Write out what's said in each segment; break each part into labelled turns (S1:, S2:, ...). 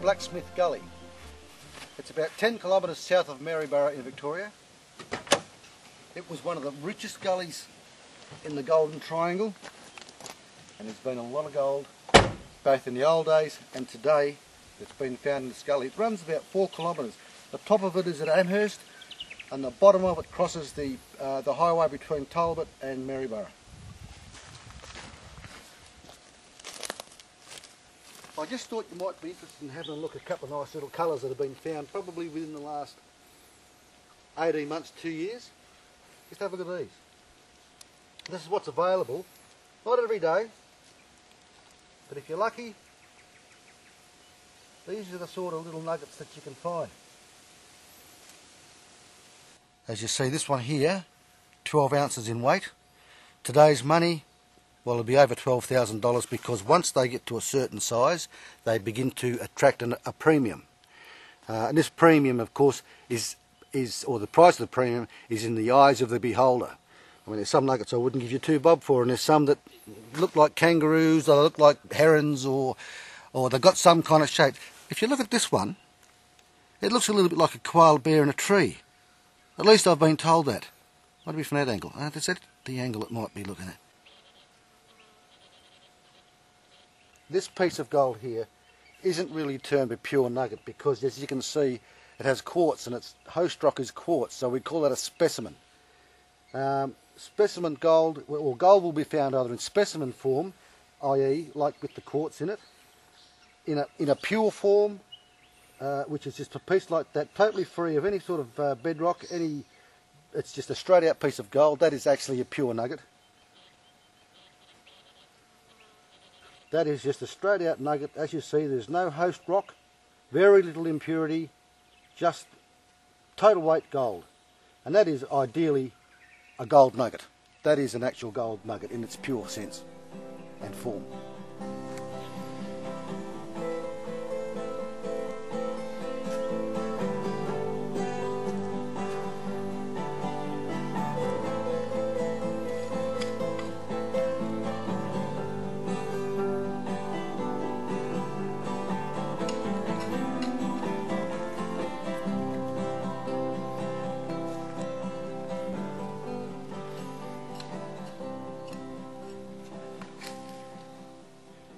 S1: Blacksmith Gully. It's about 10 kilometres south of Maryborough in Victoria. It was one of the richest gullies in the Golden Triangle, and there's been a lot of gold both in the old days and today that's been found in this gully. It runs about 4 kilometres. The top of it is at Amherst and the bottom of it crosses the highway between Talbot and Maryborough. I just thought you might be interested in having a look at a couple of nice little colours that have been found probably within the last 18 months, 2 years. Just have a look at these. This is what's available. Not every day, but if you're lucky, these are the sort of little nuggets that you can find. As you see, this one here, 12 ounces in weight. Today's money, well, it'll be over $12,000 because once they get to a certain size, they begin to attract a premium. And this premium, of course, or the price of the premium is in the eyes of the beholder. I mean, there's some nuggets I wouldn't give you 2 bob for, and there's some that look like kangaroos, or they look like herons, or they've got some kind of shape. If you look at this one, it looks a little bit like a koala bear in a tree. At least I've been told that. Might be from that angle. Is that the angle it might be looking at? This piece of gold here isn't really termed a pure nugget because, as you can see, it has quartz and its host rock is quartz, so we call that a specimen. Specimen gold, or gold will be found either in specimen form, i.e. like with the quartz in it, in a pure form, which is just a piece like that, totally free of any sort of bedrock, it's just a straight out piece of gold. That is actually a pure nugget. That is just a straight out nugget. As you see, there's no host rock, very little impurity, just total weight gold. And that is ideally a gold nugget. That is an actual gold nugget in its pure sense and form.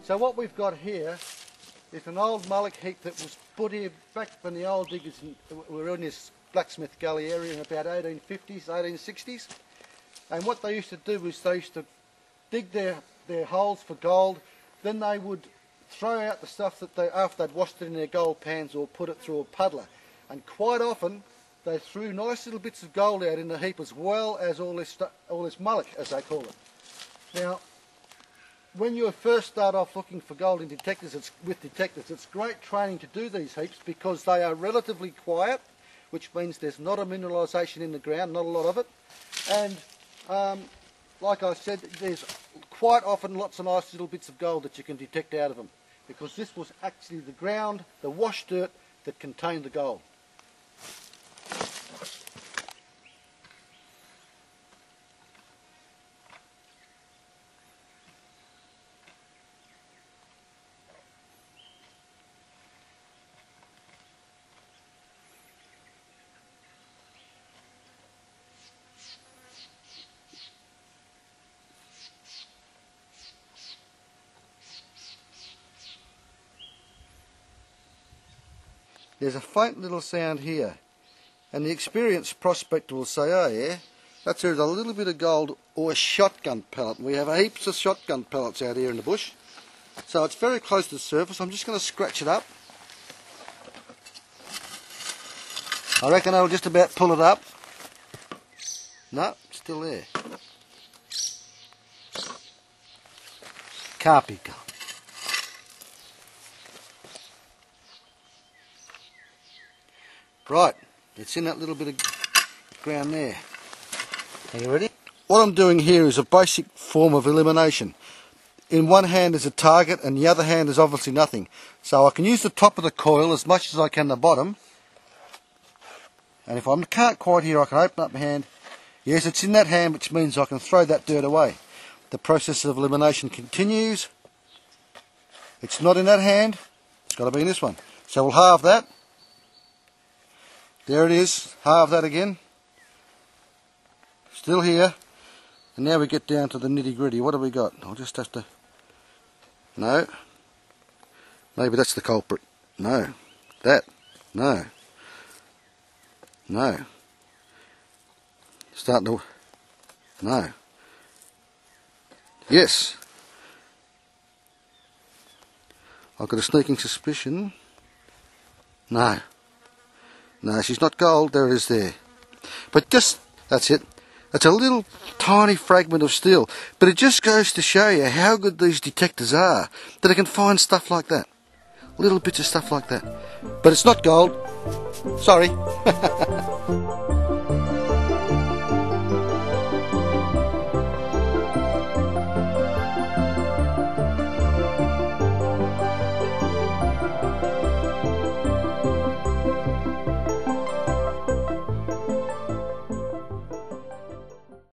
S1: So what we've got here is an old mullock heap that was put here back when the old diggers were in this Blacksmith Gully area in about 1850s, 1860s. And what they used to do was they used to dig their holes for gold, then they would throw out the stuff that after they'd washed it in their gold pans or put it through a puddler. And quite often they threw nice little bits of gold out in the heap as well as all this mullock, as they call it. Now, when you first start off looking for gold in detectors, it's great training to do these heaps because they are relatively quiet, which means there's not a mineralisation in the ground, not a lot of it. And like I said, there's quite often lots of nice little bits of gold that you can detect out of them because this was actually the ground, the wash dirt that contained the gold. There's a faint little sound here, and the experienced prospector will say, oh yeah, that's either a little bit of gold or a shotgun pellet. We have heaps of shotgun pellets out here in the bush, so it's very close to the surface. I'm just going to scratch it up. I reckon I'll just about pull it up. No, still there. Can't be gold. Right, it's in that little bit of ground there. Are you ready? What I'm doing here is a basic form of elimination. In one hand is a target and the other hand is obviously nothing. So I can use the top of the coil as much as I can the bottom. And if I can't quite hear, I can open up my hand. Yes, it's in that hand, which means I can throw that dirt away. The process of elimination continues. It's not in that hand, it's got to be in this one. So we'll halve that. There it is, halve that again. Still here. And now we get down to the nitty gritty. What have we got? I'll just have to... No. Maybe that's the culprit. No. That. No. No. Starting to... No. Yes. I've got a sneaking suspicion. No. No, she's not gold. There it is there. But just... That's it. It's a little tiny fragment of steel. But it just goes to show you how good these detectors are. That they can find stuff like that. Little bits of stuff like that. But it's not gold. Sorry.